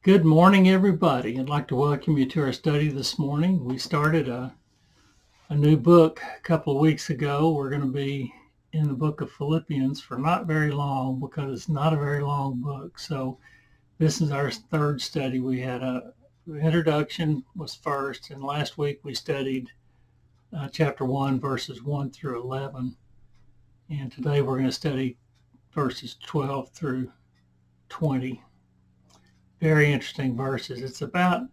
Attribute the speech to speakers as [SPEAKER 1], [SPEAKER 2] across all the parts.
[SPEAKER 1] Good morning, everybody. I'd like to welcome you to our study this morning. We started a new book a couple of weeks ago. We're going to be in the book of Philippians for not very long because it's not a very long book. So this is our third study. We had the introduction was first, and last week we studied chapter 1, verses 1 through 11. And today we're going to study verses 12 through 20. Very interesting verses. It's about,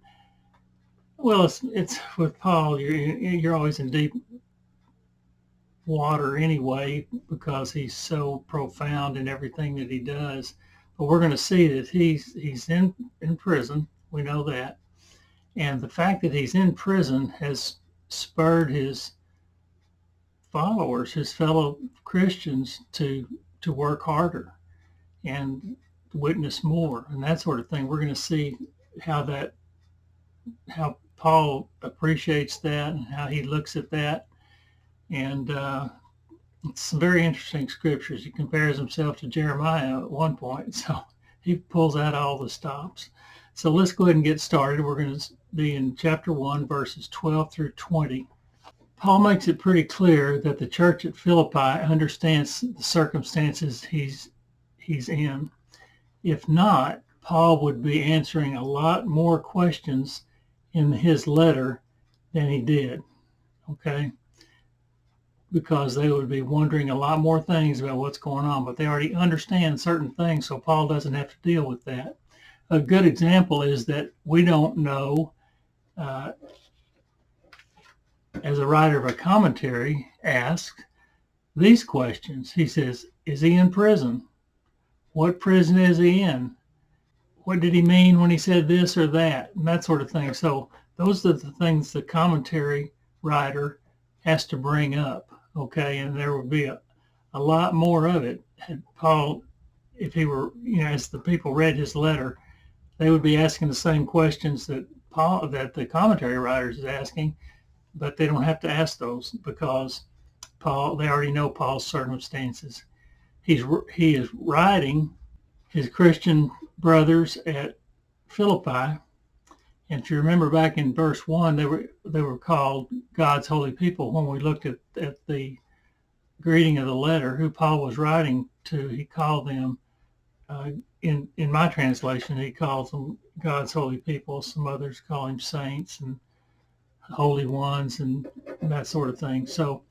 [SPEAKER 1] well, it's with Paul. You're always in deep water anyway because he's so profound in everything that he does. But we're going to see that he's in prison. We know that, and the fact that he's in prison has spurred his followers, his fellow Christians, to work harder and witness more and that sort of thing. We're going to see how Paul appreciates that and how he looks at that. And it's some very interesting scriptures. He compares himself to Jeremiah at one point. So he pulls out all the stops. So let's go ahead and get started. We're going to be in chapter 1, verses 12 through 20. Paul makes it pretty clear that the church at Philippi understands the circumstances he's in. If not, Paul would be answering a lot more questions in his letter than he did, okay? Because they would be wondering a lot more things about what's going on, but they already understand certain things, so Paul doesn't have to deal with that. A good example is that we don't know, as a writer of a commentary asks these questions. He says, is he in prison? What prison is he in? What did he mean when he said this or that? And that sort of thing. So those are the things the commentary writer has to bring up, okay? And there would be a lot more of it. Had Paul, if he were, as the people read his letter, they would be asking the same questions that the commentary writer is asking, but they don't have to ask those because they already know Paul's circumstances. He is writing his Christian brothers at Philippi, and if you remember back in verse 1, they were called God's holy people. When we looked at the greeting of the letter, who Paul was writing to, he called them, in my translation, he calls them God's holy people. Some others call him saints and holy ones and that sort of thing. So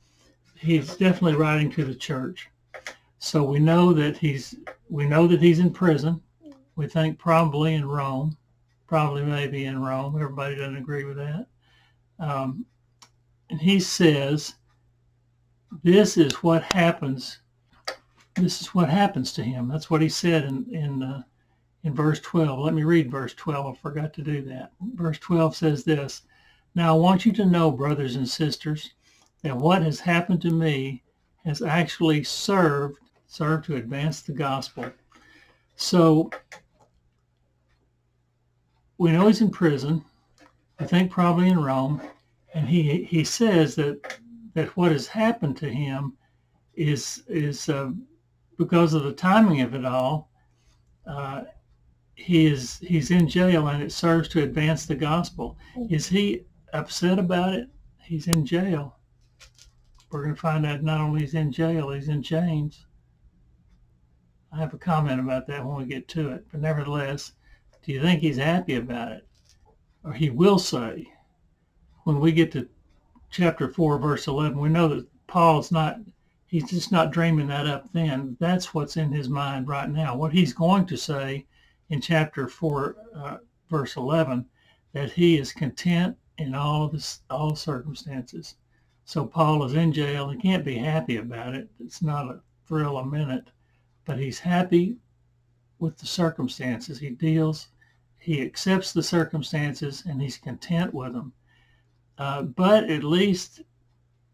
[SPEAKER 1] he's definitely writing to the church. So we know that he's in prison. We think probably in Rome, maybe in Rome. Everybody doesn't agree with that. And he says, this is what happens to him. That's what he said in verse 12. Let me read verse 12. I forgot to do that. Verse 12 says this: now I want you to know, brothers and sisters, that what has happened to me has actually served to advance the gospel. So we know he's in prison. I think probably in Rome, and he says that what has happened to him is because of the timing of it all. He's in jail, and it serves to advance the gospel. Is he upset about it? He's in jail. We're going to find out not only he's in jail, he's in chains. I have a comment about that when we get to it. But nevertheless, do you think he's happy about it? Or he will say, when we get to chapter 4, verse 11, we know that he's just not dreaming that up then. That's what's in his mind right now. What he's going to say in chapter 4, verse 11, that he is content in all circumstances. So Paul is in jail. He can't be happy about it. It's not a thrill a minute. But he's happy with the circumstances. He accepts the circumstances, and he's content with them. But at least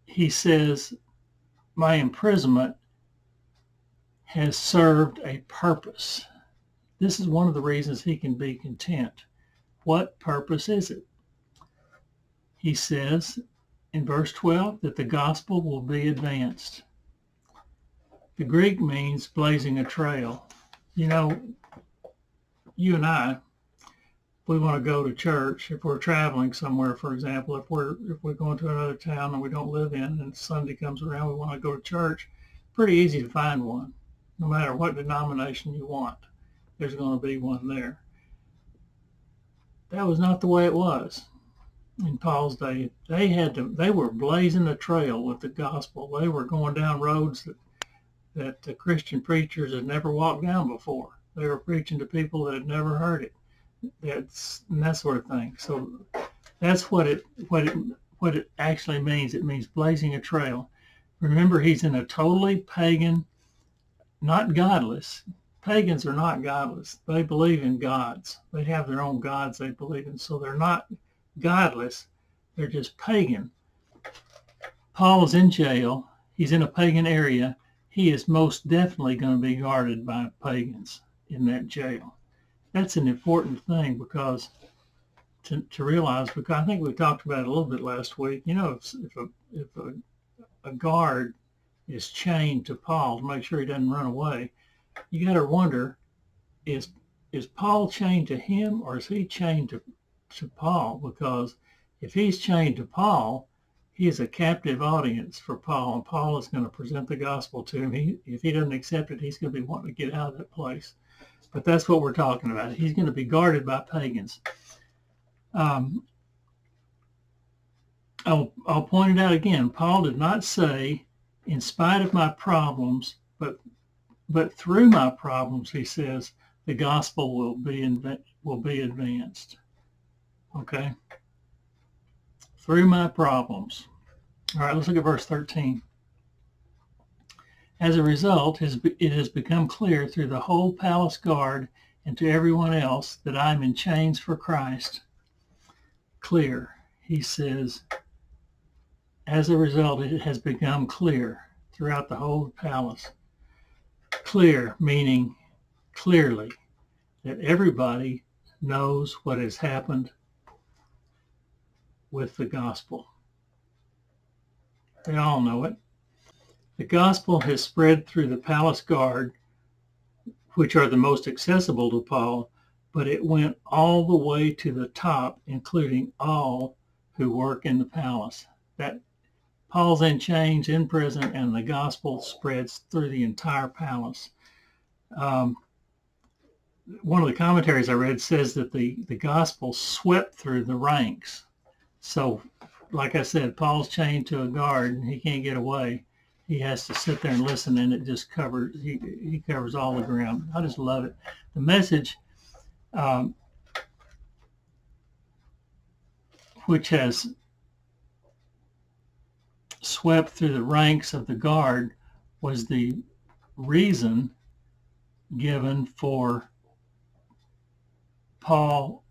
[SPEAKER 1] he says, my imprisonment has served a purpose. This is one of the reasons he can be content. What purpose is it? He says in verse 12 that the gospel will be advanced. The Greek means blazing a trail. You and I, we want to go to church, if we're traveling somewhere, for example, if we're going to another town that we don't live in and Sunday comes around, we want to go to church, pretty easy to find one. No matter what denomination you want, there's going to be one there. That was not the way it was in Paul's day. They were blazing a trail with the gospel. They were going down roads that the Christian preachers had never walked down before. They were preaching to people that had never heard it. And that sort of thing. So that's what it actually means. It means blazing a trail. Remember, he's in a totally pagan, not godless. Pagans are not godless. They believe in gods. They have their own gods they believe in. So they're not godless. They're just pagan. Paul is in jail. He's in a pagan area. He is most definitely going to be guarded by pagans in that jail. That's an important thing because to realize, because I think we talked about it a little bit last week. You know, if a guard is chained to Paul to make sure he doesn't run away, you got to wonder, is Paul chained to him or is he chained to Paul? Because if he's chained to Paul, he is a captive audience for Paul, and Paul is going to present the gospel to him. If he doesn't accept it, he's going to be wanting to get out of that place. But that's what we're talking about. He's going to be guarded by pagans. I'll point it out again. Paul did not say, in spite of my problems, but through my problems, he says, the gospel will be advanced. Okay? Through my problems. All right, let's look at verse 13. As a result, it has become clear through the whole palace guard and to everyone else that I am in chains for Christ. Clear. He says, as a result, it has become clear throughout the whole palace. Clear, meaning clearly, that everybody knows what has happened with the gospel. They all know it. The gospel has spread through the palace guard, which are the most accessible to Paul, but it went all the way to the top, including all who work in the palace. That Paul's in chains, in prison, and the gospel spreads through the entire palace. One of the commentaries I read says that the gospel swept through the ranks. So, like I said, Paul's chained to a guard and he can't get away. He has to sit there and listen, and it just covers, he covers all the ground. I just love it. The message, which has swept through the ranks of the guard, was the reason given for Paul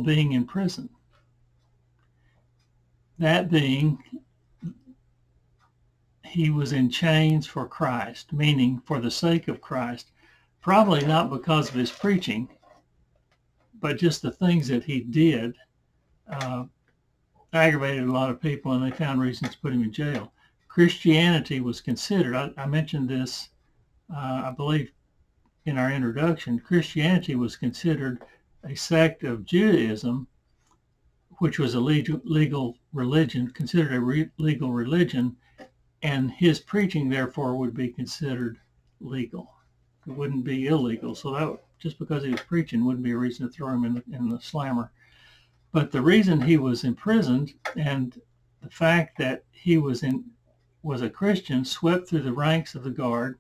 [SPEAKER 1] being in prison. That being, he was in chains for Christ, meaning for the sake of Christ, probably not because of his preaching, but just the things that he did aggravated a lot of people, and they found reasons to put him in jail. Christianity was considered, I mentioned this, I believe, in our introduction. Christianity was considered a sect of Judaism, which was a legal religion, considered a legal religion, and his preaching, therefore, would be considered legal. It wouldn't be illegal. So that, just because he was preaching, wouldn't be a reason to throw him in the slammer. But the reason he was imprisoned, and the fact that he was a Christian, swept through the ranks of the guard.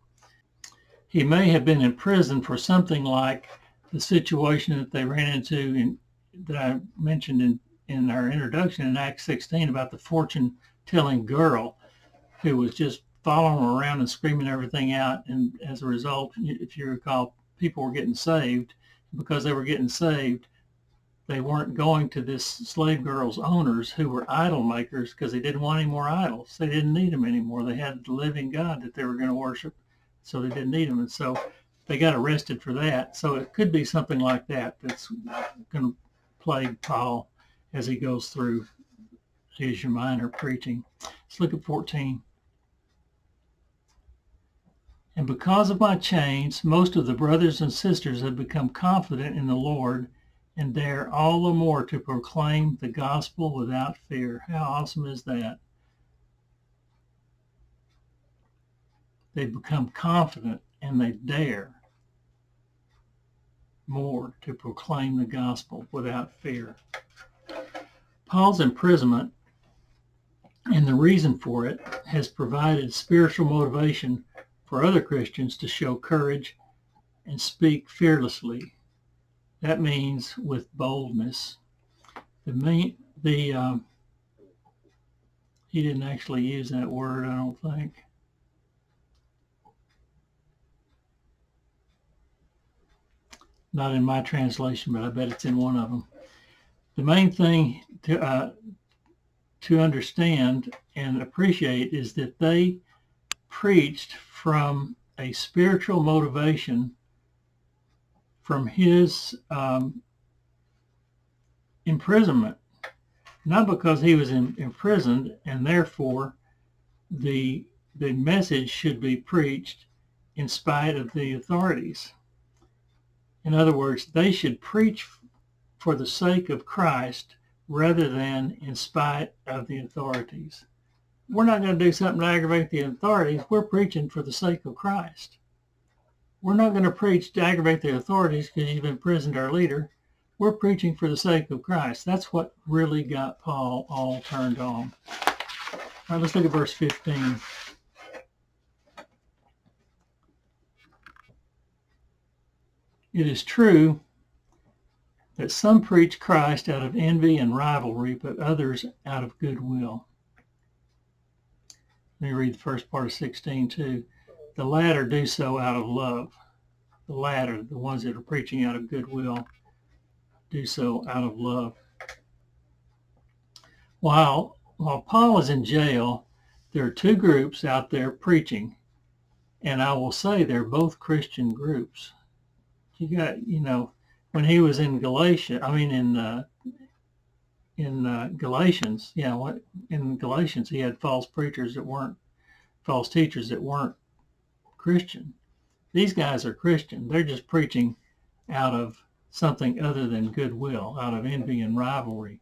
[SPEAKER 1] He may have been in prison for something like the situation that they ran into that I mentioned in our introduction in Acts 16 about the fortune-telling girl who was just following him around and screaming everything out. And as a result, if you recall, people were getting saved. Because they were getting saved, they weren't going to this slave girl's owners, who were idol makers, because they didn't want any more idols. They didn't need them anymore. They had the living God that they were going to worship, so they didn't need them. And so they got arrested for that. So it could be something like that that's going to plague Paul as he goes through Asia Minor preaching. Let's look at 14. And because of my chains, most of the brothers and sisters have become confident in the Lord and dare all the more to proclaim the gospel without fear. How awesome is that? They become confident and they dare more to proclaim the gospel without fear. Paul's imprisonment and the reason for it has provided spiritual motivation for other Christians to show courage and speak fearlessly. That means with boldness. He didn't actually use that word, I don't think. Not in my translation, but I bet it's in one of them. The main thing to understand and appreciate is that they preached from a spiritual motivation from his imprisonment, not because he was imprisoned and therefore the message should be preached in spite of the authorities. In other words, they should preach for the sake of Christ rather than in spite of the authorities. We're not going to do something to aggravate the authorities. We're preaching for the sake of Christ. We're not going to preach to aggravate the authorities because you've imprisoned our leader. We're preaching for the sake of Christ. That's what really got Paul all turned on. All right, let's look at verse 15. It is true that some preach Christ out of envy and rivalry, but others out of goodwill. Let me read the first part of 16 too. The latter do so out of love. The latter, the ones that are preaching out of goodwill, do so out of love. While Paul is in jail, there are two groups out there preaching, and I will say they're both Christian groups. You got, when he was in Galatians, in Galatians, he had false teachers that weren't Christian. These guys are Christian. They're just preaching out of something other than goodwill, out of envy and rivalry.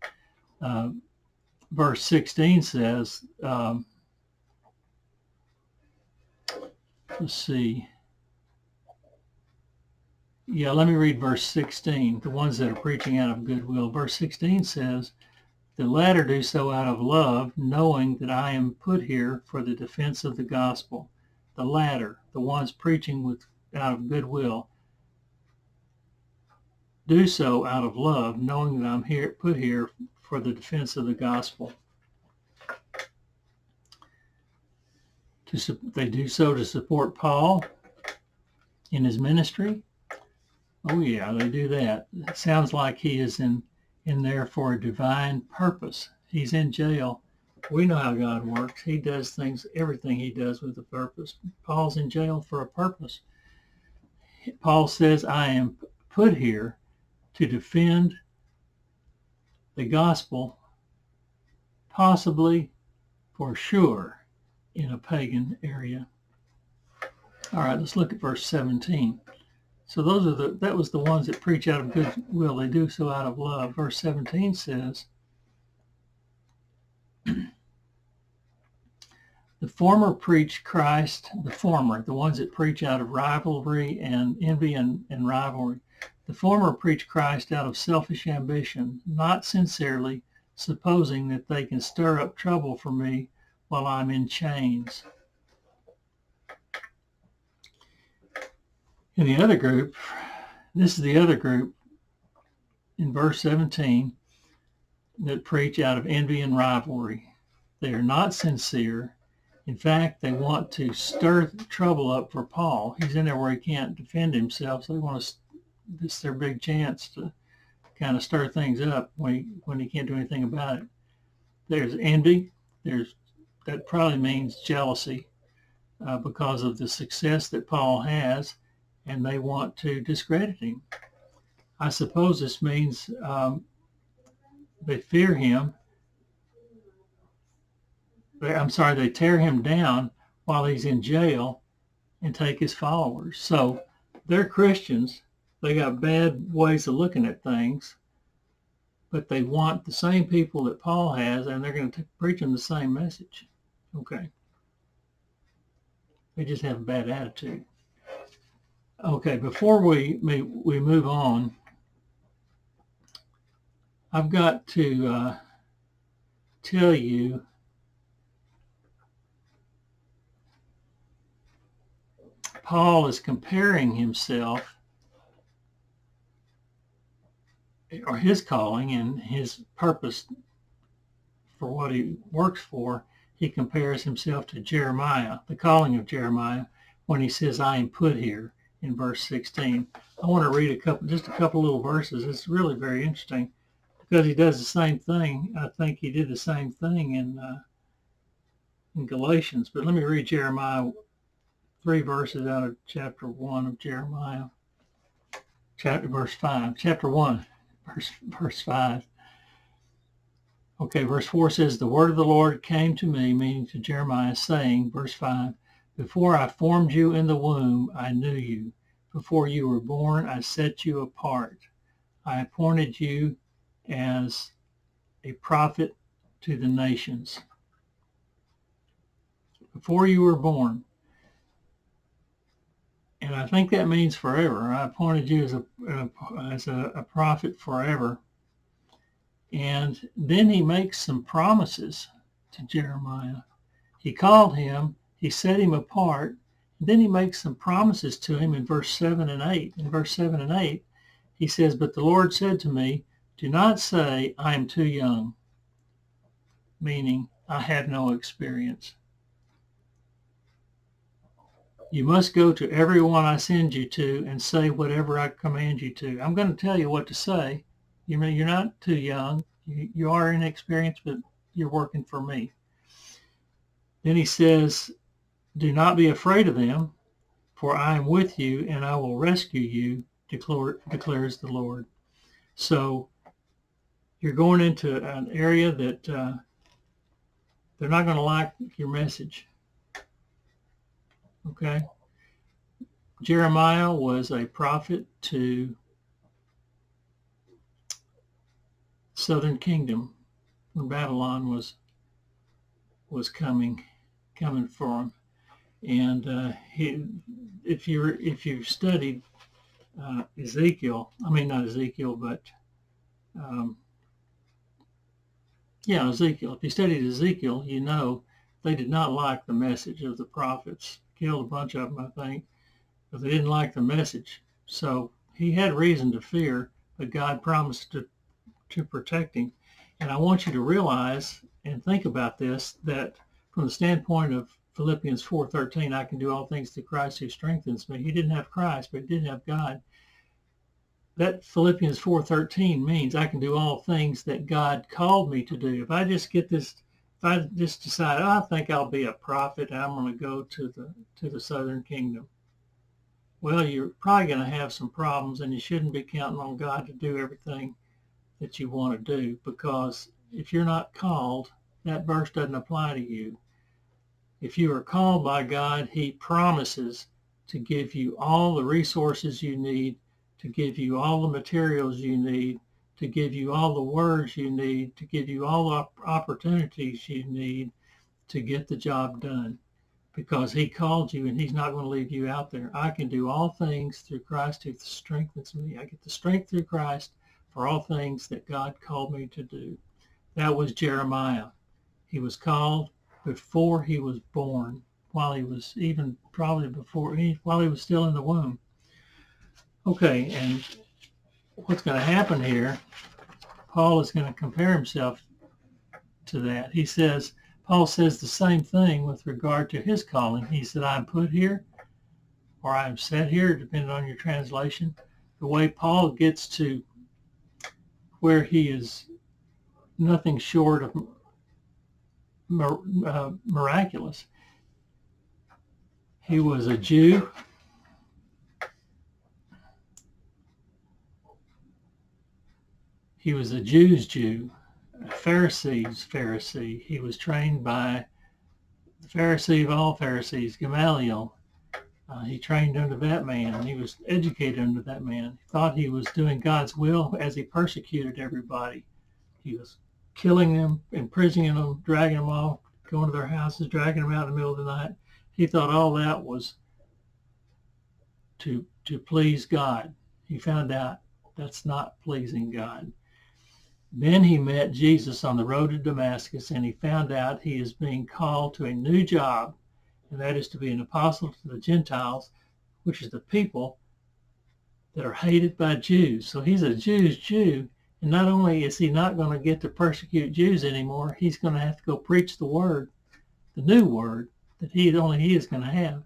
[SPEAKER 1] Verse 16 says, let's see. Yeah, let me read verse 16, the ones that are preaching out of goodwill. Verse 16 says, the latter do so out of love, knowing that I am put here for the defense of the gospel. The latter, the ones preaching out of goodwill, do so out of love, knowing that I'm put here for the defense of the gospel. They do so to support Paul in his ministry. Oh yeah, they do that. It sounds like he is in there for a divine purpose. He's in jail. We know how God works. He does things, everything he does with a purpose. Paul's in jail for a purpose. Paul says, I am put here to defend the gospel, possibly, for sure, in a pagan area. All right, let's look at verse 17. So that was the ones that preach out of goodwill. They do so out of love. Verse 17 says, the former preach Christ, the ones that preach out of rivalry and envy and rivalry. The former preach Christ out of selfish ambition, not sincerely, supposing that they can stir up trouble for me while I'm in chains. In the other group, this is the other group in verse 17 that preach out of envy and rivalry. They are not sincere. In fact, they want to stir trouble up for Paul. He's in there where he can't defend himself, so they want to. This is their big chance to kind of stir things up when he can't do anything about it. There's envy. That probably means jealousy because of the success that Paul has, and they want to discredit him. I suppose this means they fear him. They tear him down while he's in jail and take his followers. So they're Christians. They got bad ways of looking at things, but they want the same people that Paul has, and they're going to preach them the same message. Okay. They just have a bad attitude. Okay, before we move on, I've got to tell you Paul is comparing himself, or his calling and his purpose for what he works for. He compares himself to Jeremiah, the calling of Jeremiah, when he says, I am put here in verse 16. I want to read just a couple little verses. It's really very interesting because he does the same thing. I think he did the same thing in Galatians, but let me read Jeremiah, 3 verses out of chapter 1 of Jeremiah, verse 5, chapter 1, verse 5. Okay, verse 4 says, the word of the Lord came to me, meaning to Jeremiah, saying, verse 5, before I formed you in the womb, I knew you. Before you were born, I set you apart. I appointed you as a prophet to the nations. Before you were born. And I think that means forever. I appointed you as a prophet forever. And then he makes some promises to Jeremiah. He called him, he set him apart, and then he makes some promises to him in verse 7 and 8. In verse 7 and 8, he says, but the Lord said to me, do not say, I am too young, meaning I have no experience. You must go to everyone I send you to and say whatever I command you to. I'm going to tell you what to say. You're not too young. You are inexperienced, but you're working for me. Then he says, do not be afraid of them, for I am with you and I will rescue you, declares the Lord. So you're going into an area that they're not going to like your message. Okay? Jeremiah was a prophet to southern kingdom when Babylon was coming for him. And if you've studied Ezekiel, I mean not Ezekiel, but Ezekiel. If you studied Ezekiel, you know they did not like the message of the prophets. Killed a bunch of them, I think, but they didn't like the message. So he had reason to fear, but God promised to protect him. And I want you to realize and think about this, that from the standpoint of Philippians 4:13, I can do all things through Christ who strengthens me. He didn't have Christ, but he did have God. That Philippians 4:13 means I can do all things that God called me to do. If I just decide, I think I'll be a prophet and I'm going to go to the southern kingdom. Well, you're probably going to have some problems, and you shouldn't be counting on God to do everything that you want to do, because if you're not called, that verse doesn't apply to you. If you are called by God, he promises to give you all the resources you need, to give you all the materials you need, to give you all the words you need, to give you all the opportunities you need to get the job done, because he called you and he's not going to leave you out there. I can do all things through Christ who strengthens me. I get the strength through Christ for all things that God called me to do. That was Jeremiah. He was called before he was born, while he was still in the womb. Okay, and what's going to happen here, Paul is going to compare himself to that. Paul says the same thing with regard to his calling. He said, I'm put here, or I'm set here, depending on your translation. The way Paul gets to where he is nothing short of miraculous. He was a Jew. He was a Jew's Jew, a Pharisee's Pharisee. He was trained by the Pharisee of all Pharisees, Gamaliel. He trained under that man. He was educated under that man. He thought he was doing God's will as he persecuted everybody. He was killing them, imprisoning them, dragging them off, going to their houses, dragging them out in the middle of the night. He thought all that was to please God. He found out that's not pleasing God. Then he met Jesus on the road to Damascus, and he found out he is being called to a new job, and that is to be an apostle to the Gentiles, which is the people that are hated by Jews. So he's a Jew's Jew, and not only is he not going to get to persecute Jews anymore, he's going to have to go preach the word, the new word that only he is going to have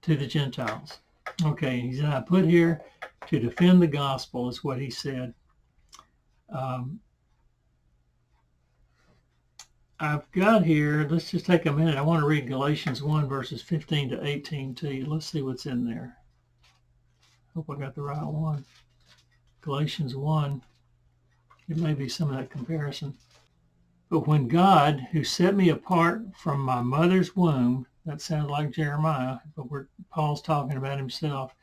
[SPEAKER 1] to the Gentiles. Okay, he's not put here to defend the gospel, is what he said. I've got here, let's just take a minute. I want to read Galatians 1, verses 15 to 18 to you. Let's see what's in there. Hope I got the right one. Galatians 1. It may be some of that comparison. But when God, who set me apart from my mother's womb, that sounds like Jeremiah, but Paul's talking about himself.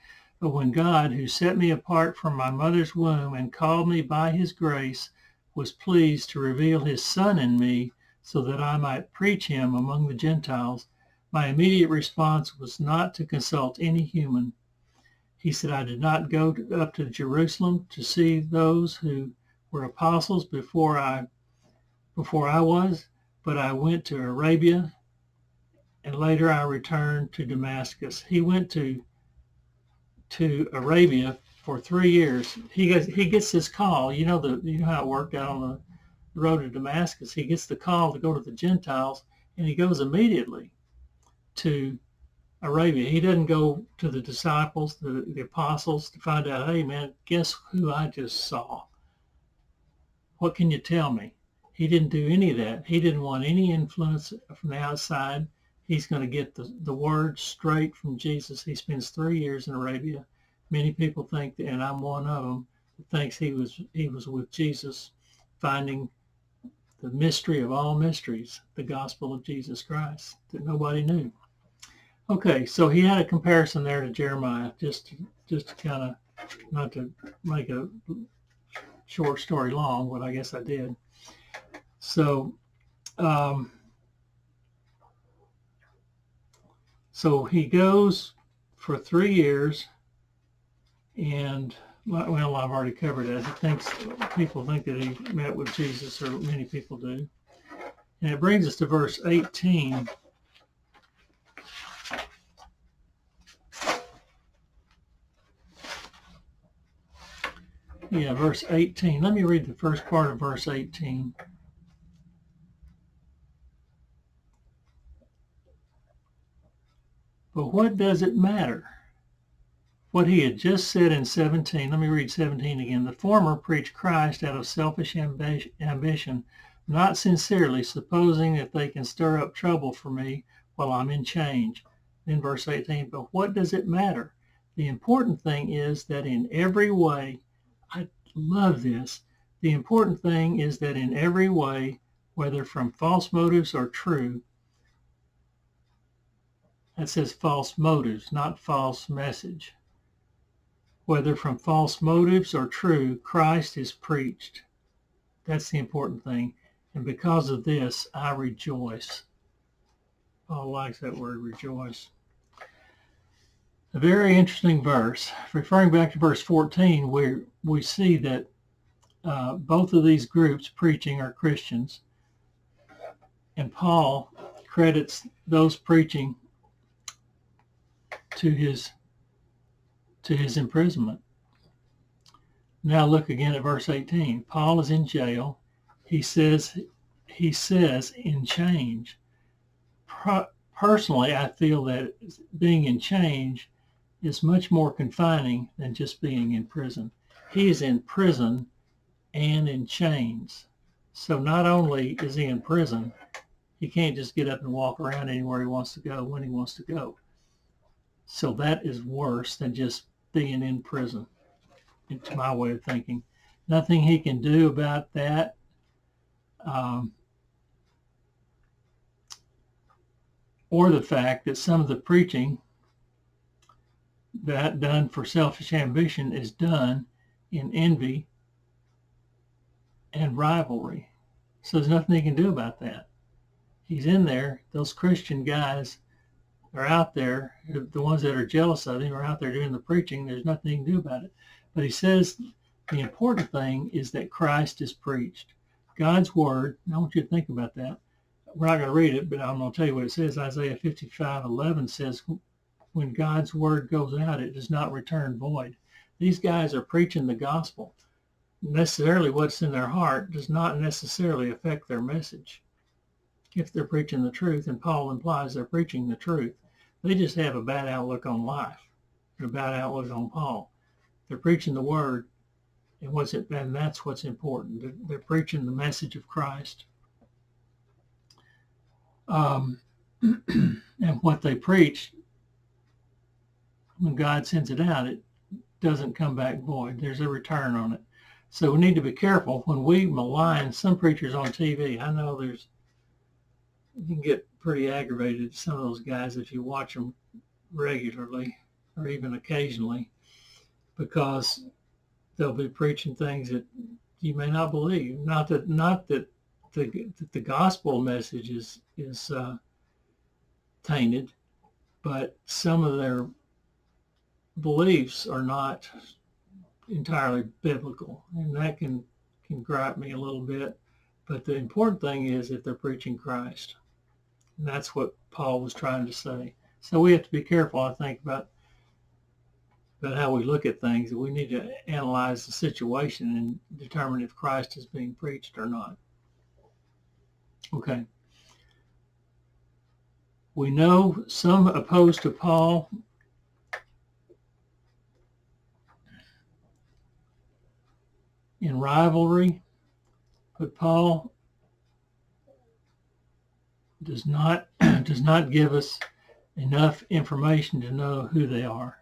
[SPEAKER 1] But when God, who set me apart from my mother's womb and called me by his grace, was pleased to reveal his Son in me so that I might preach him among the Gentiles, my immediate response was not to consult any human. He said, I did not go up to Jerusalem to see those who were apostles before I was, but I went to Arabia, and later I returned to Damascus. He went to Arabia for 3 years. He gets this call. You know how it worked out on the road to Damascus. He gets the call to go to the Gentiles, and he goes immediately to Arabia. He doesn't go to the disciples, the apostles, to find out, hey man, guess who I just saw? What can you tell me? He didn't do any of that. He didn't want any influence from the outside. He's going to get the word straight from Jesus. He spends 3 years in Arabia. Many people think, and I'm one of them, that thinks he was with Jesus, finding the mystery of all mysteries, the gospel of Jesus Christ, that nobody knew. Okay, so he had a comparison there to Jeremiah, just to kind of, not to make a short story long, but I guess I did. So, so he goes for 3 years, and well, I've already covered it. People think that he met with Jesus, or many people do. And it brings us to verse 18. Yeah, verse 18. Let me read the first part of verse 18. But what does it matter? What he had just said in 17, let me read 17 again. The former preach Christ out of selfish ambition, not sincerely, supposing that they can stir up trouble for me while I'm in change. Then verse 18, but what does it matter? The important thing is that in every way, I love this, the important thing is that in every way, whether from false motives or true, that says false motives, not false message. Whether from false motives or true, Christ is preached. That's the important thing. And because of this, I rejoice. Paul likes that word, rejoice. A very interesting verse. Referring back to verse 14, where we see that both of these groups preaching are Christians. And Paul credits those preaching to his imprisonment. Now look again at verse 18. Paul is in jail. He says in change. Personally, I feel that being in change is much more confining than just being in prison. He is in prison and in chains. So not only is he in prison, he can't just get up and walk around anywhere he wants to go when he wants to go. So that is worse than just being in prison, to my way of thinking. Nothing he can do about that. Or the fact that some of the preaching that done for selfish ambition is done in envy and rivalry. So there's nothing he can do about that. He's in there. Those Christian guys are out there. The ones that are jealous of him are out there doing the preaching. There's nothing he can do about it. But he says the important thing is that Christ is preached. God's word, and I want you to think about that. We're not going to read it, but I'm going to tell you what it says. Isaiah 55:11 says, when God's word goes out, it does not return void. These guys are preaching the gospel. Necessarily what's in their heart does not necessarily affect their message. If they're preaching the truth, and Paul implies they're preaching the truth, they just have a bad outlook on life, a bad outlook on Paul. They're preaching the word, and that's what's important. They're preaching the message of Christ. And what they preach, when God sends it out, it doesn't come back void. There's a return on it. So we need to be careful when we malign some preachers on TV. I know you can get pretty aggravated at some of those guys if you watch them regularly or even occasionally, because they'll be preaching things that you may not believe. Not that the gospel message is tainted, but some of their beliefs are not entirely biblical, and that can gripe me a little bit. But the important thing is that they're preaching Christ, and that's what Paul was trying to say. So we have to be careful, I think, about how we look at things. We need to analyze the situation and determine if Christ is being preached or not. Okay. We know some opposed to Paul in rivalry, but Paul does not give us enough information to know who they are.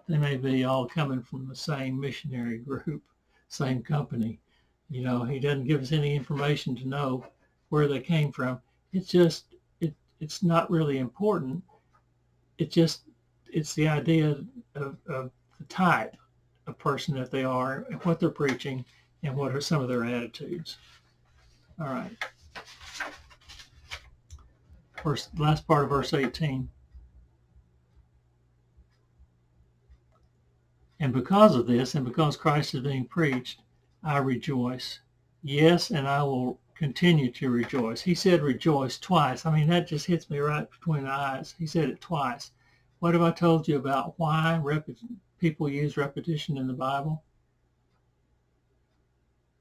[SPEAKER 1] They may be all coming from the same missionary group, same company. He doesn't give us any information to know where they came from. It's not really important. It's the idea of the type of person that they are, and what they're preaching, and what are some of their attitudes. All right. Last part of verse 18. And because of this, and because Christ is being preached, I rejoice. Yes, and I will continue to rejoice. He said rejoice twice. I mean, that just hits me right between the eyes. He said it twice. What have I told you about why people use repetition in the Bible?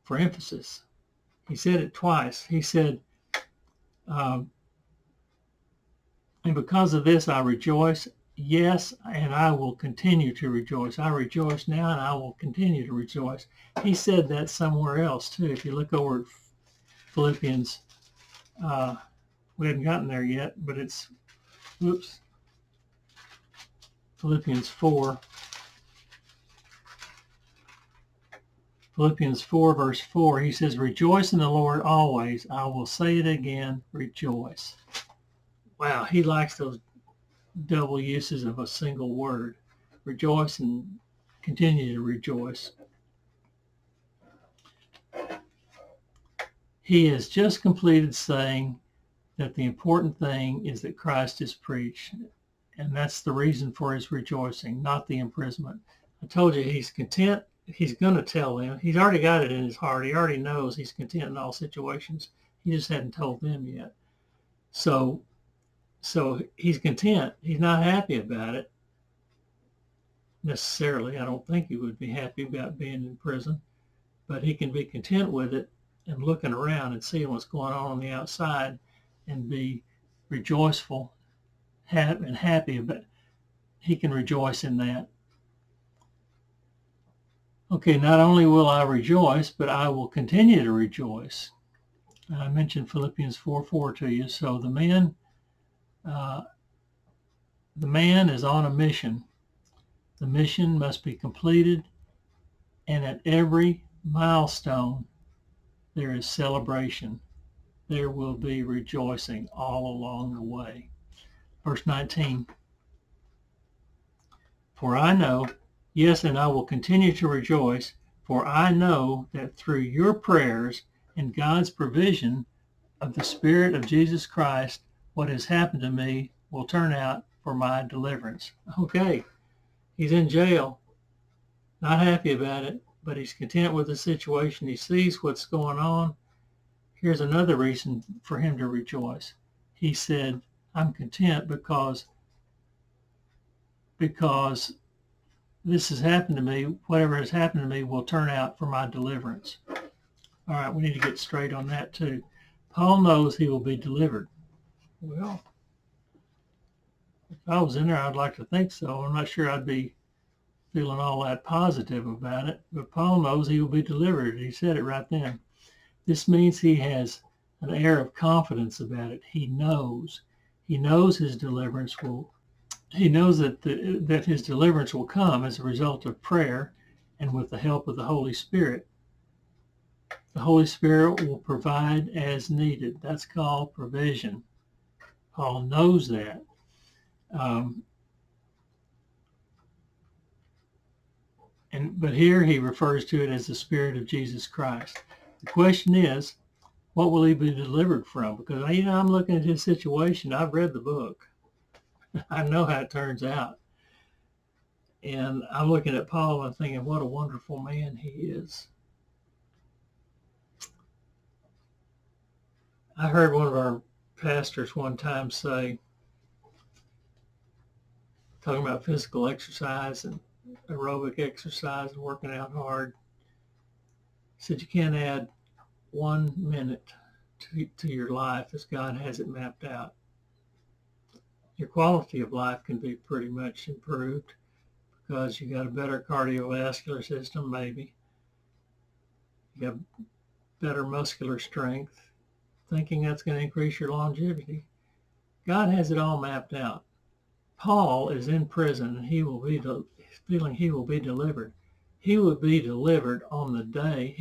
[SPEAKER 1] For emphasis. He said it twice. He said, and because of this I rejoice. Yes, and I will continue to rejoice. I rejoice now, and I will continue to rejoice. He said that somewhere else, too. If you look over at Philippians, we haven't gotten there yet, but it's, Philippians 4. Philippians 4, verse 4, he says, rejoice in the Lord always. I will say it again, rejoice. Wow, he likes those double uses of a single word. Rejoice and continue to rejoice. He has just completed saying that the important thing is that Christ is preached, and that's the reason for his rejoicing, not the imprisonment. I told you he's content. He's going to tell them. He's already got it in his heart. He already knows he's content in all situations. He just hadn't told them yet. So he's content. He's not happy about it necessarily. I don't think he would be happy about being in prison, but he can be content with it and looking around and seeing what's going on the outside and be rejoiceful and happy about it. He can rejoice in that. Okay, not only will I rejoice, but I will continue to rejoice. I mentioned Philippians 4:4 to you. So the man is on a mission. The mission must be completed, and at every milestone, there is celebration. There will be rejoicing all along the way. Verse 19. For I know, yes, and I will continue to rejoice, For I know that through your prayers and God's provision of the Spirit of Jesus Christ, what has happened to me will turn out for my deliverance. Okay, he's in jail, not happy about it, but he's content with the situation. He sees what's going on. Here's another reason for him to rejoice. He said, I'm content because this has happened to me. Whatever has happened to me will turn out for my deliverance. All right, we need to get straight on that too. Paul knows he will be delivered. Well, if I was in there, I'd like to think so. I'm not sure I'd be feeling all that positive about it, but Paul knows he will be delivered. He said it right then. This means he has an air of confidence about it. He knows his deliverance will. He knows that his deliverance will come as a result of prayer and with the help of the Holy Spirit. The Holy Spirit will provide as needed. That's called provision. Paul knows that. But here he refers to it as the Spirit of Jesus Christ. The question is, what will he be delivered from? Because I'm looking at his situation. I've read the book. I know how it turns out. And I'm looking at Paul and thinking, what a wonderful man he is. I heard one of our pastors one time say, talking about physical exercise and aerobic exercise and working out hard, said you can't add 1 minute to your life as God has it mapped out. Your quality of life can be pretty much improved because you got a better cardiovascular system, maybe. You got better muscular strength, thinking that's going to increase your longevity. God has it all mapped out. Paul is in prison and he will be feeling he will be delivered. He will be delivered on the day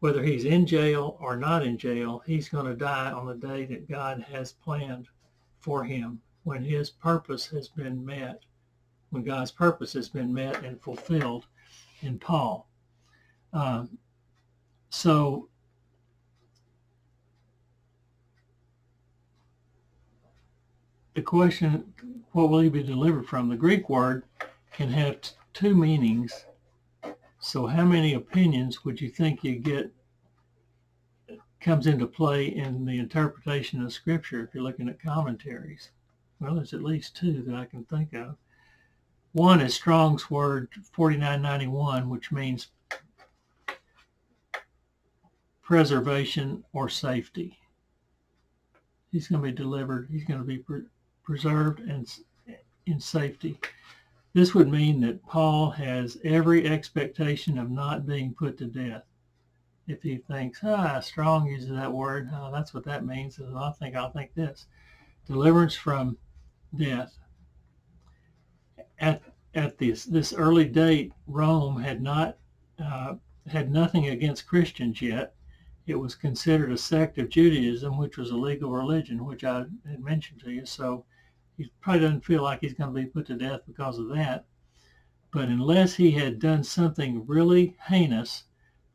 [SPEAKER 1] whether he's in jail or not in jail, he's going to die on the day that God has planned for him, when his purpose has been met, when God's purpose has been met and fulfilled in Paul. So the question, what will he be delivered from? The Greek word can have two meanings. So how many opinions would you think you get comes into play in the interpretation of Scripture if you're looking at commentaries? Well, there's at least two that I can think of. One is Strong's word 4991, which means preservation or safety. He's going to be delivered. He's going to be preserved and in safety. This would mean that Paul has every expectation of not being put to death. If he thinks, Strong uses that word, that's what that means, and I'll think this. Deliverance from death. At this early date, Rome had nothing against Christians yet. It was considered a sect of Judaism, which was a legal religion, which I had mentioned to you. So he probably doesn't feel like he's going to be put to death because of that. But unless he had done something really heinous,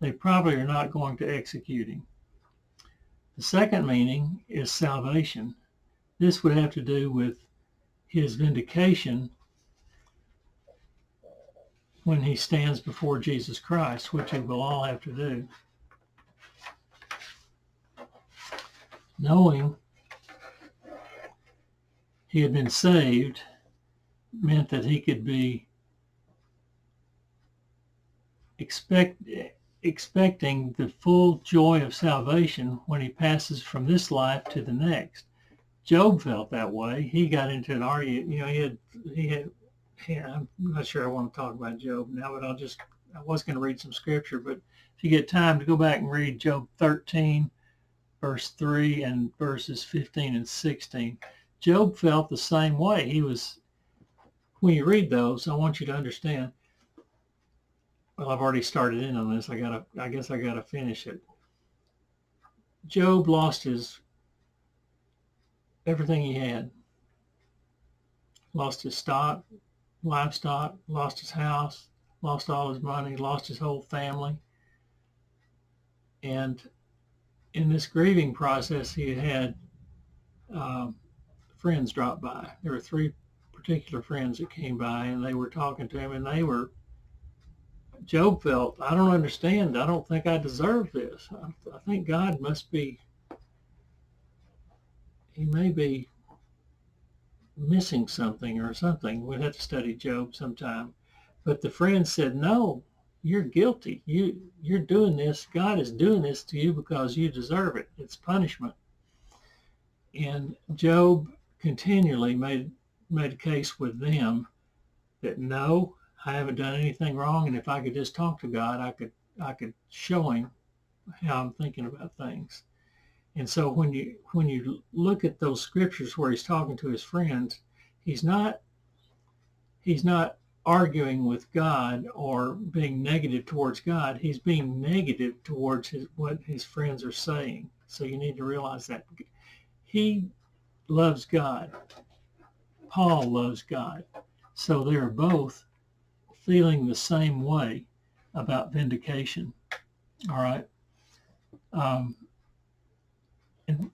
[SPEAKER 1] they probably are not going to execute him. The second meaning is salvation. This would have to do with his vindication when he stands before Jesus Christ, which we will all have to do. Knowing he had been saved meant that he could be expecting the full joy of salvation when he passes from this life to the next. Job felt that way. He got into an argument. I'm not sure I want to talk about Job now, but I was going to read some scripture, but if you get time to go back and read Job 13, verse 3 and verses 15 and 16. Job felt the same way. When you read those, I want you to understand. Well, I've already started in on this. I guess I gotta finish it. Job lost everything he had. Lost his livestock, lost his house, lost all his money, lost his whole family. And in this grieving process, he had friends drop by. There were 3 particular friends that came by, and they were talking to him, and Job felt, I don't understand. I don't think I deserve this. I think God he may be missing something or something. We'd have to study Job sometime. But the friend said, no, you're guilty. You're doing this. God is doing this to you because you deserve it. It's punishment. And Job continually made a case with them that no, I haven't done anything wrong, and if I could just talk to God, I could show him how I'm thinking about things. And so when you look at those scriptures where he's talking to his friends, he's not arguing with God or being negative towards God. He's being negative towards what his friends are saying. So you need to realize that he loves God. Paul loves God. So they're both feeling the same way about vindication. All right. And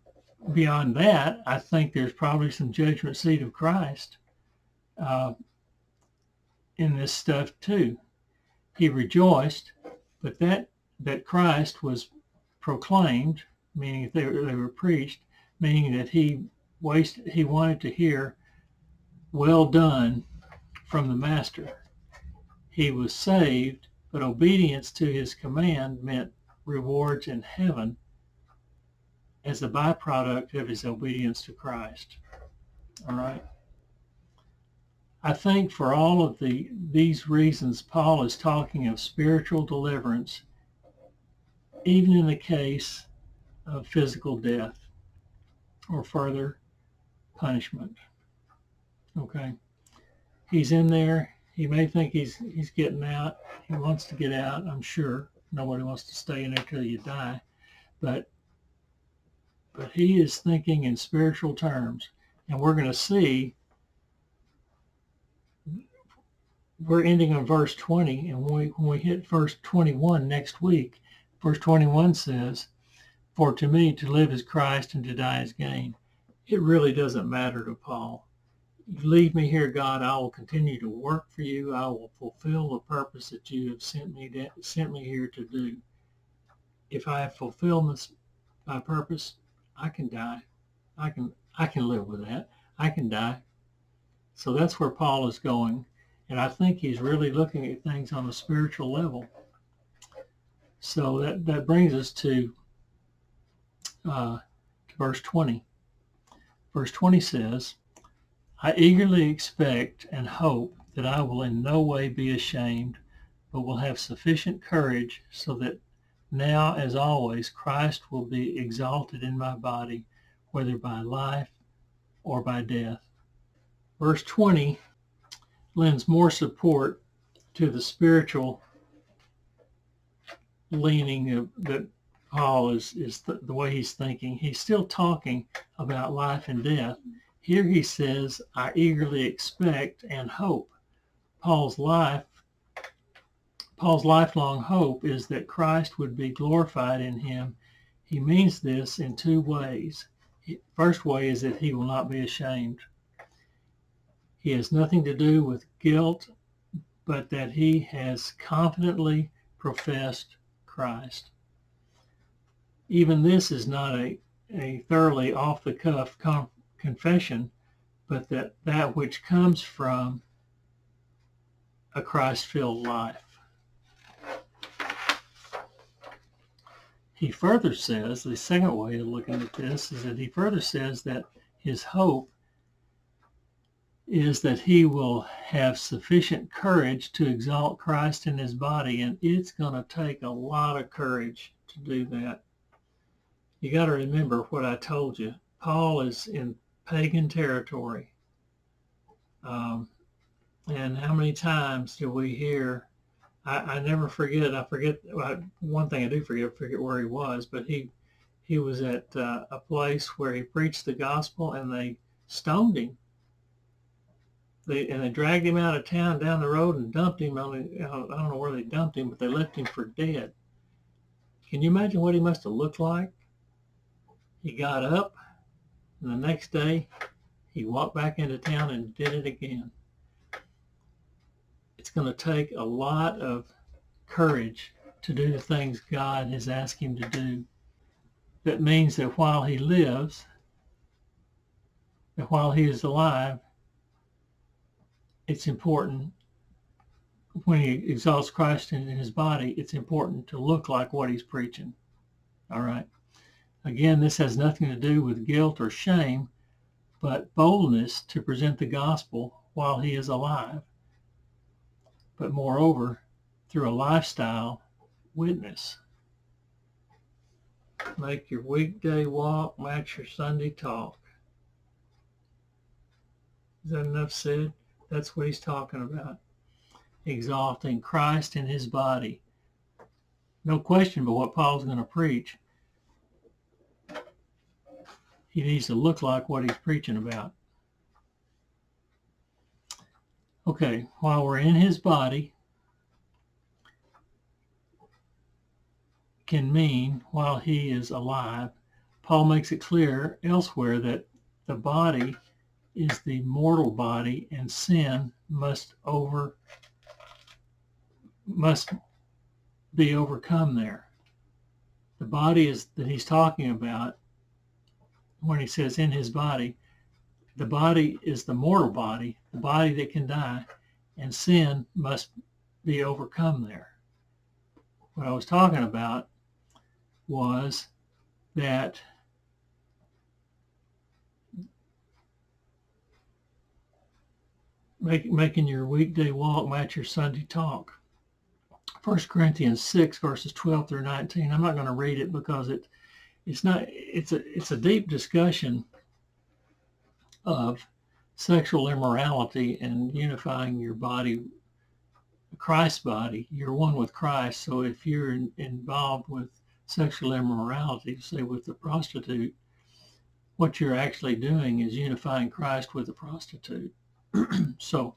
[SPEAKER 1] beyond that, I think there's probably some judgment seat of Christ in this stuff too. He rejoiced, but that Christ was proclaimed, meaning they were preached, meaning that he wanted to hear, well done, from the master. He was saved, but obedience to his command meant rewards in heaven as a byproduct of his obedience to Christ. All right. I think for all of these reasons, Paul is talking of spiritual deliverance, even in the case of physical death or further punishment. Okay. He's in there. He may think he's getting out. He wants to get out, I'm sure. Nobody wants to stay in there till you die. But he is thinking in spiritual terms. And we're going to see, we're ending on verse 20, and when we hit verse 21 next week, verse 21 says, for to me to live is Christ and to die is gain. It really doesn't matter to Paul. You leave me here, God, I will continue to work for you. I will fulfill the purpose that you have sent me here to do. If I have fulfilled my purpose, I can die. I can live with that. I can die. So that's where Paul is going. And I think he's really looking at things on a spiritual level. So that brings us to verse 20. Verse 20 says, I eagerly expect and hope that I will in no way be ashamed, but will have sufficient courage so that now, as always, Christ will be exalted in my body, whether by life or by death. Verse 20 lends more support to the spiritual leaning that Paul is the way he's thinking. He's still talking about life and death. Here he says, I eagerly expect and hope. Paul's lifelong hope is that Christ would be glorified in him. He means this in 2 ways. First way is that he will not be ashamed. He has nothing to do with guilt, but that he has confidently professed Christ. Even this is not a thoroughly off-the-cuff confession, but that which comes from a Christ-filled life. He further says, the second way of looking at this is that he further says that his hope is that he will have sufficient courage to exalt Christ in his body, and it's going to take a lot of courage to do that. You got to remember what I told you. Paul is in pagan territory. And how many times do we hear, I never forget, one thing I do forget where he was, but he was at a place where he preached the gospel and they stoned him. They dragged him out of town down the road and dumped him on the, I don't know where they dumped him, but they left him for dead. Can you imagine what he must have looked like? He got up, and the next day he walked back into town and did it again. It's going to take a lot of courage to do the things God has asked him to do. That means that while he lives, that while he is alive, it's important when he exalts Christ in his body, it's important to look like what he's preaching. All right. Again, this has nothing to do with guilt or shame, but boldness to present the gospel while he is alive. But moreover, through a lifestyle witness. Make your weekday walk match your Sunday talk. Is that enough said? That's what he's talking about. Exalting Christ in his body. No question but what Paul's going to preach. He needs to look like what he's preaching about. Okay, while we're in his body can mean while he is alive. Paul makes it clear elsewhere that the body is the mortal body and sin must be overcome there. The body is that he's talking about when he says in his body. The body is the mortal body, the body that can die, and sin must be overcome there. What I was talking about was that making your weekday walk match your Sunday talk. 1 Corinthians 6 verses 12 through 19. I'm not going to read it because it's a deep discussion of sexual immorality and unifying your body, Christ's body. You're one with Christ. So if you're involved with sexual immorality, say with the prostitute, what you're actually doing is unifying Christ with the prostitute. So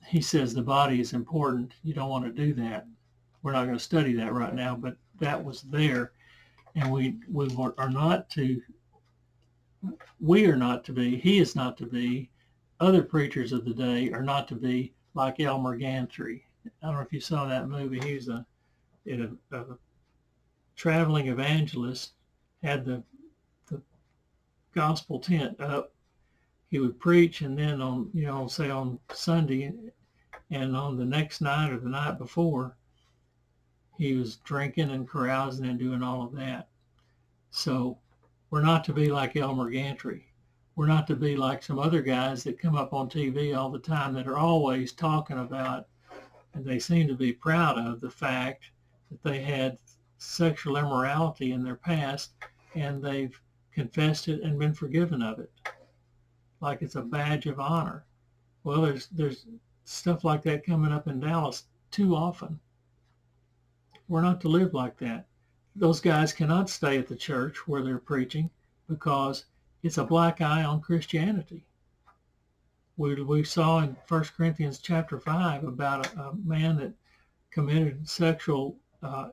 [SPEAKER 1] he says the body is important. You don't want to do that. We're not going to study that right now, but that was there. And he is not to be, other preachers of the day are not to be like Elmer Gantry. I don't know if you saw that movie. He was a traveling evangelist, had the gospel tent up. He would preach, and then say on Sunday and on the next night or the night before, he was drinking and carousing and doing all of that. So we're not to be like Elmer Gantry. We're not to be like some other guys that come up on TV all the time that are always talking about, and they seem to be proud of the fact that they had sexual immorality in their past and they've confessed it and been forgiven of it, like it's a badge of honor. Well, there's stuff like that coming up in Dallas too often. We're not to live like that. Those guys cannot stay at the church where they're preaching because it's a black eye on Christianity. We saw in 1 Corinthians chapter 5 about a man that committed sexual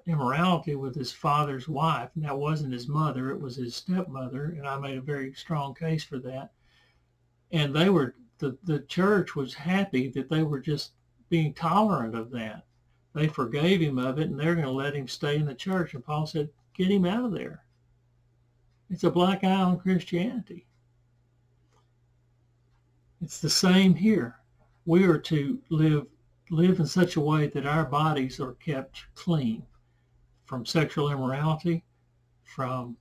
[SPEAKER 1] immorality with his father's wife. And that wasn't his mother, it was his stepmother, and I made a very strong case for that. And the church was happy that they were just being tolerant of that. They forgave him of it, and they're going to let him stay in the church. And Paul said, get him out of there. It's a black eye on Christianity. It's the same here. We are to live in such a way that our bodies are kept clean from sexual immorality, from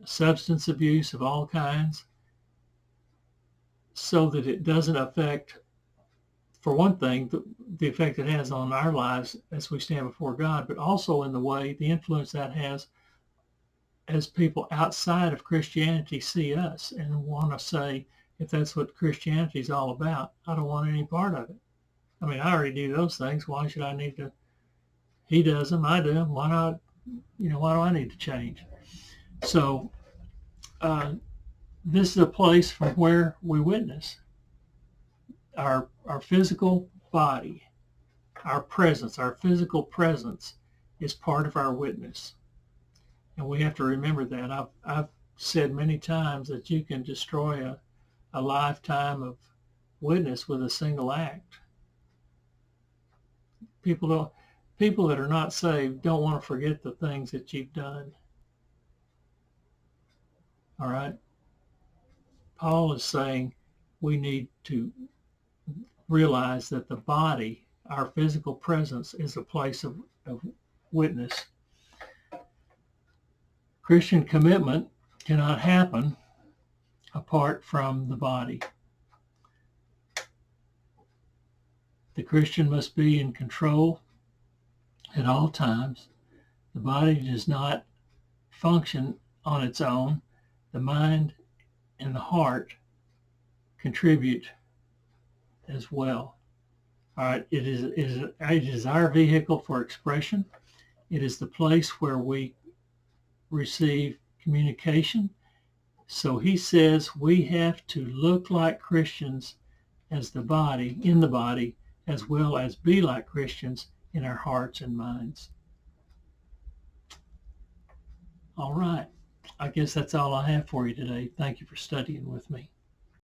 [SPEAKER 1] substance abuse of all kinds, so that it doesn't affect, for one thing, the effect it has on our lives as we stand before God, but also in the way, the influence that has as people outside of Christianity see us and want to say, if that's what Christianity is all about, I don't want any part of it. I mean, I already do those things. Why should I need to? He does them, I do them. Why not? Why do I need to change? So this is a place from where we witness. our physical body, our presence, our physical presence is part of our witness. And we have to remember that. I've said many times that you can destroy a lifetime of witness with a single act. People that are not saved don't want to forget the things that you've done. All right? Paul is saying we need to realize that the body, our physical presence, is a place of witness. Christian commitment cannot happen apart from the body. The Christian must be in control at all times. The body does not function on its own. The mind and the heart contribute as well. All right, it is our vehicle for expression. It is the place where we receive communication. So he says we have to look like Christians as the body, in the body, as well as be like Christians in our hearts and minds. All right. I guess that's all I have for you today. Thank you for studying with me.